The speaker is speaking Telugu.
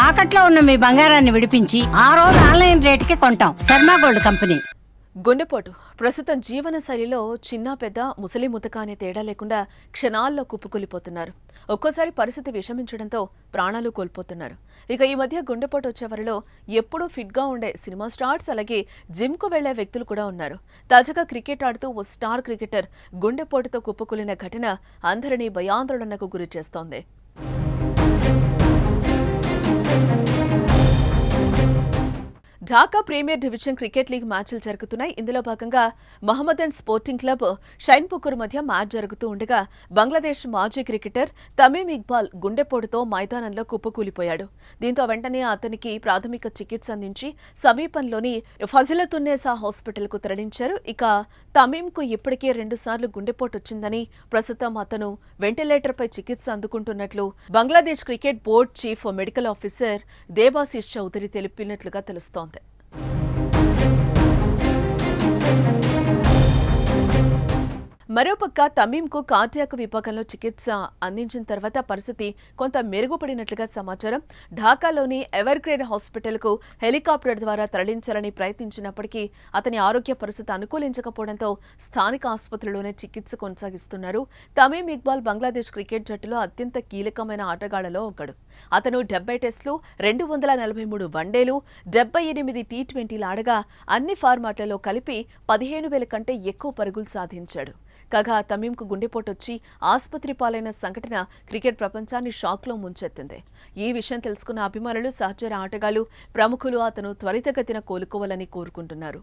తాకట్లో ఉన్న మీ బంగారాన్ని విడిపించి ఆ రోజు ఆన్లైన్ రేటుకి కొంటాం. Sharma gold company. గుండెపోటు ప్రస్తుతం జీవన శైలిలో చిన్న పెద్ద ముసలి ముతక అనే తేడా లేకుండా క్షణాల్లో కుప్పకూలిపోతున్నారు. ఒక్కోసారి పరిస్థితి విషమించడంతో ప్రాణాలు కోల్పోతున్నారు. ఇక ఈ మధ్య గుండెపోటు వచ్చేవారిలో ఎప్పుడూ ఫిట్గా ఉండే సినిమా స్టార్స్, అలాగే జిమ్కు వెళ్లే వ్యక్తులు కూడా ఉన్నారు. తాజాగా క్రికెట్ ఆడుతూ ఓ స్టార్ క్రికెటర్ గుండెపోటుతో కుప్పకూలిన ఘటన అందరినీ భయాందోళనకు గురి చేస్తోంది. Dhaka premier division cricket league మ్యాచ్లు జరుగుతున్నాయి. ఇందులో భాగంగా మహమ్మదన్ స్పోర్టింగ్ క్లబ్ షైన్పుకూర్ మధ్య మ్యాచ్ జరుగుతూ ఉండగా బంగ్లాదేశ్ మాజీ క్రికెటర్ తమీమ్ ఇక్బాల్ గుండెపోటుతో మైదానంలో కుప్పకూలిపోయాడు. దీంతో వెంటనే అతనికి ప్రాథమిక చికిత్స అందించి సమీపంలోని ఫజిలతున్నీసా హాస్పిటల్కు తరలించారు. ఇక తమీమ్కు ఇప్పటికే 2 సార్లు గుండెపోటు వచ్చిందని, ప్రస్తుతం అతను వెంటిలేటర్పై చికిత్స అందుకుంటున్నట్లు Bangladesh cricket board chief medical officer Debashish Chowdhury తెలిపినట్లుగా తెలుస్తోంది. మరోపక్క తమీమ్కు కార్డియాక్ విభాగంలో చికిత్స అందించిన తర్వాత పరిస్థితి కొంత మెరుగుపడినట్లుగా సమాచారం. ఢాకాలోని ఎవర్గ్రేడ్ హాస్పిటల్కు హెలికాప్టర్ ద్వారా తరలించాలని ప్రయత్నించినప్పటికీ అతని ఆరోగ్య పరిస్థితి అనుకూలించకపోవడంతో స్థానిక ఆసుపత్రిలోనే చికిత్స కొనసాగిస్తున్నారు. తమీమ్ ఇక్బాల్ బంగ్లాదేశ్ క్రికెట్ జట్టులో అత్యంత కీలకమైన ఆటగాళ్లలో ఒకడు. అతను 70 టెస్టులు, 243 వన్డేలు, 78 టీ20లు ఆడగా అన్ని ఫార్మాట్లలో కలిపి 15,000 కంటే ఎక్కువ పరుగులు సాధించాడు. కాగా తమీమ్కు గుండెపోటొచ్చి ఆసుపత్రి పాలైన సంఘటన క్రికెట్ ప్రపంచాన్ని షాక్లో ముంచెత్తింది. ఈ విషయం తెలుసుకున్న అభిమానులు, సహచర ఆటగాళ్లు, ప్రముఖులు అతను త్వరితగతిన కోలుకోవాలని కోరుకుంటున్నారు.